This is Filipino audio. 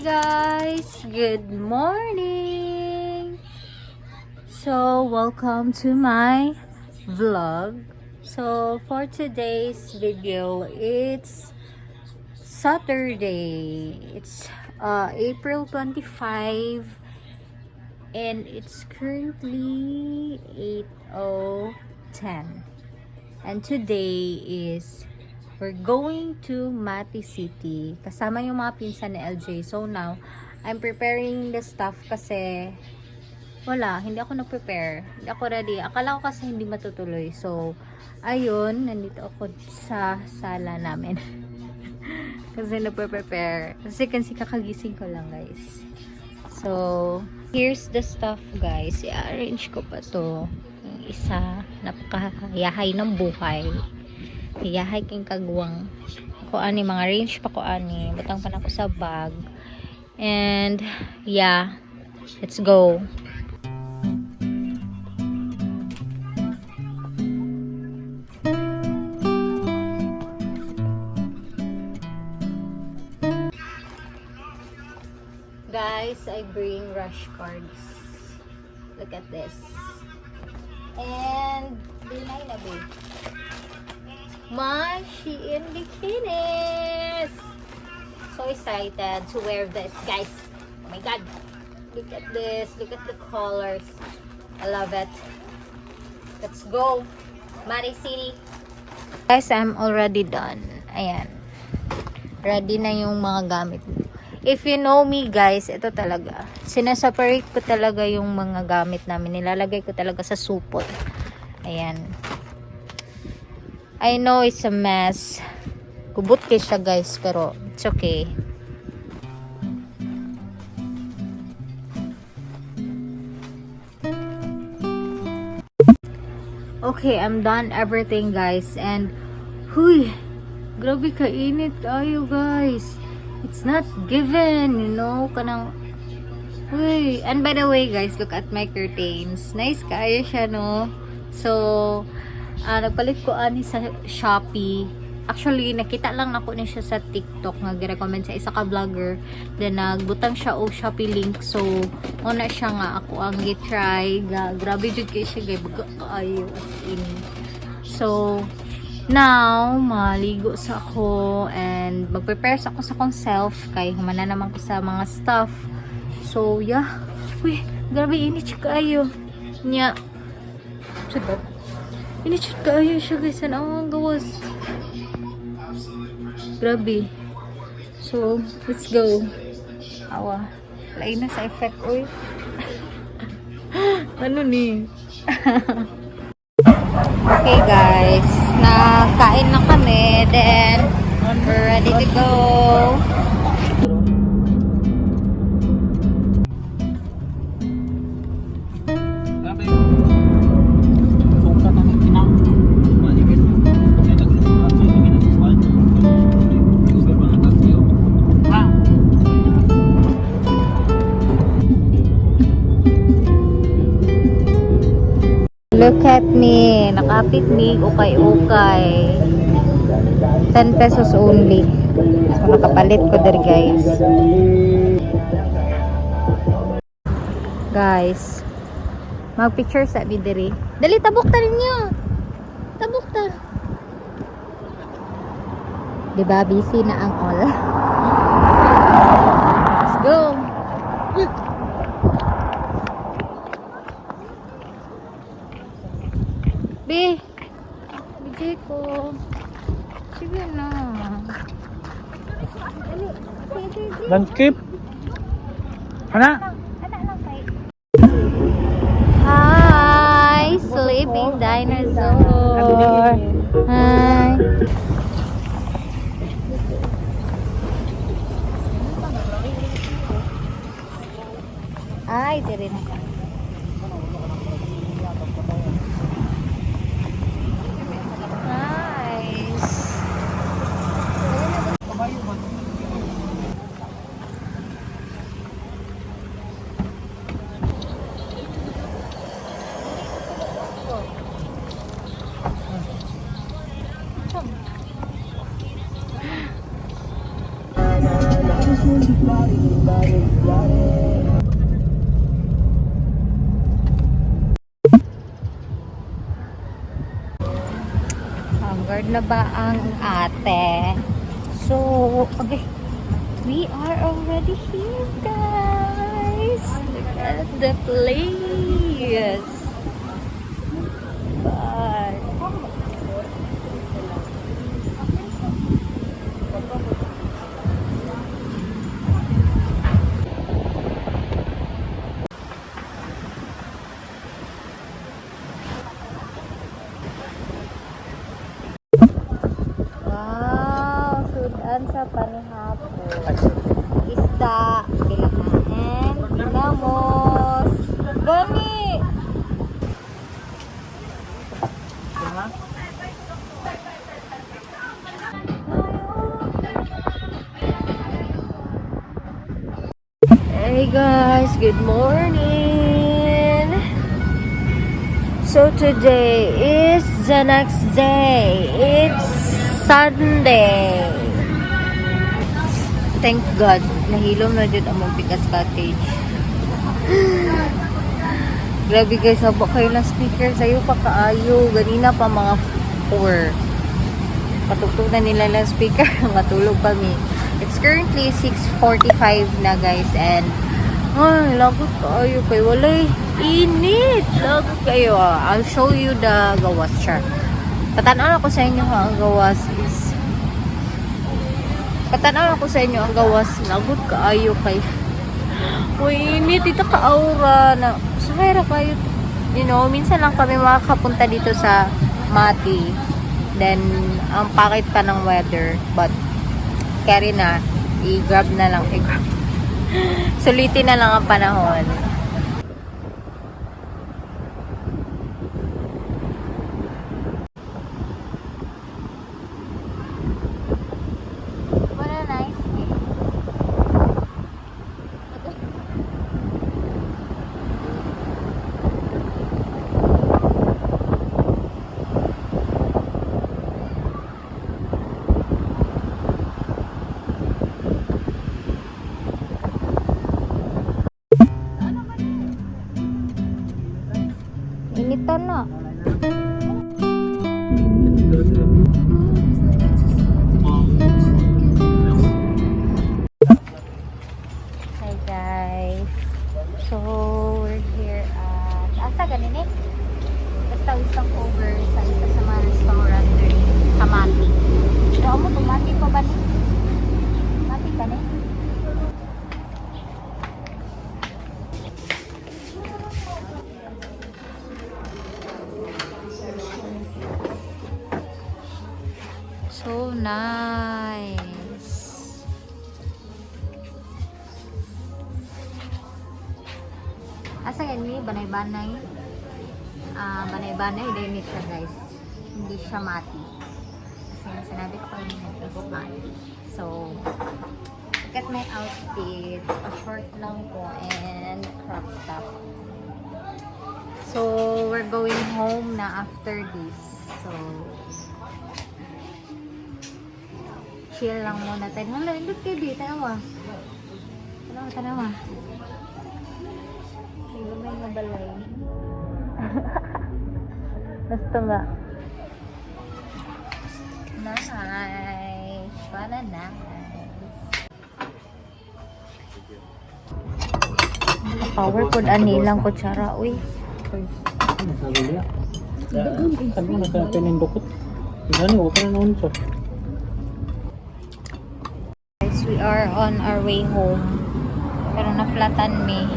guys, good morning. So welcome to my vlog. So for today's video, it's Saturday. It's April 25 and it's currently 8:10. And today is we're going to Mati City. Kasama yung mga pinsan ni LJ. So now, I'm preparing the stuff kasi hindi ako nag-prepare. Hindi ako ready. Akala ko kasi hindi matutuloy. So, ayun, nandito ako sa sala namin. Kasi nagpe-prepare. Kasi kakagising ko lang, guys. So, here's the stuff, guys. I-arrange ko pa to. Yung isa, napakayahay ng buhay. Yahay king kagwang ko ani mga range pa ko ani butang pa na ko sa bag. And yeah, let's go. Guys, I bring rush cards. Look at this. And dinay na babe. My Shein bikinis. So excited to wear this, guys. Oh my god. Look at this. Look at the colors. I love it. Let's go. Mati City. Guys, I'm already done. Ayan. Ready na yung mga gamit. If you know me, guys, ito talaga. Sinaseparate ko talaga yung mga gamit namin. Nilalagay ko talaga sa supot. Ayan. I know it's a mess. Kubot kayo siya, guys, pero it's okay. Okay, I'm done everything, guys. And, huy, grabe kainit tayo, guys. It's not given, you know, kanang, huy. And by the way, guys, look at my curtains. Nice kayo siya, no? So, nagpalit ko ani sa Shopee. Actually, nakita lang ako niya siya sa TikTok nga gi-recommend sa isa ka vlogger. Then nagbutang siya og Shopee link. So, una siya nga ako ang gi-try. Grabe jud kay siya, baga kaayo as in. So, now maligo sa ako and mag-prepare sa ako sa kong self kay humana naman ko sa mga stuff. So, yeah. Uy, grabe init siya kaayo. Nya. Sudad. Ini-shoot kaayo siya, guys. Ano ang gawas? Grabe. So, let's go. Awa. Lain na sa effect, oy. Ano ni? Okay, guys. Nakain na kami. Then, we're ready to go. Look at me. Nakapit me. Ukay-ukay. 10 pesos only. So, nakapalit ko der, guys. Guys. Mag-picture sa mi diri. Dali, tabok ta ninyo. Tabok ta. Diba, busy na ang all. Let's go. Be, bigay ko. Sige na. Landscape. Ana? Hi, sleeping dinosaur. Hi. Ay, diri na ka. Guard na ba ang ate? So, okay. We are already here, guys. Look at the place. But, wow, sudan sa panihapon. Isda, kailangan, ginamos, gani. Hey guys, good morning. So today is the next day. It's Sunday. Thank God, nahilom na dyan ang Pikas Cottage. Grabe guys, haba kayo ng speaker sa'yo pa kaayo. Ganina pa mga 4. Patugtog na nila ng speaker. Matulog pa mi. It's currently 6:45 na guys. And ay, lagot kayo kayo. Walay init. Lagot kayo. I'll show you the gawas chart. Patanaw ako sa inyo ha, ang gawas is patanaw ako sa inyo ang gawas. Lagot kaayo kayo. Uy, init. Dito ka-aura na. Sumera kayo. You know, minsan lang kami makakapunta dito sa Mati. Then, ang pakit pa ng weather. But, carry na. I-grab na lang. Sulitin na lang ang panahon. What a nice day. Initan na. Hi guys. So, we're here at asa ganin eh? Basta isang over sa isa sa mga restaurant din sa Mati. So, mo tumati pa ba ni? Mati ka ni? So nice. Asa ganyan banay-banay. Banay-banay din siya guys. Hindi siya Mati. Kasi sinabi ko kayo is Mati. So, look at my outfit. A short lang po and crop top. So, we're going home na after this. So, chill lang muna tayo. Hala, indot kayo di. Tanawa. Tanawa. May gamay na balay. Gusto nga. Nice. Para nice. Power pod ani lang kutsara. Uy. Sabi niya. Sabi mo na pinindukot. Gani, huwag ka na unso. We are on our way home. Pero na-flatan me.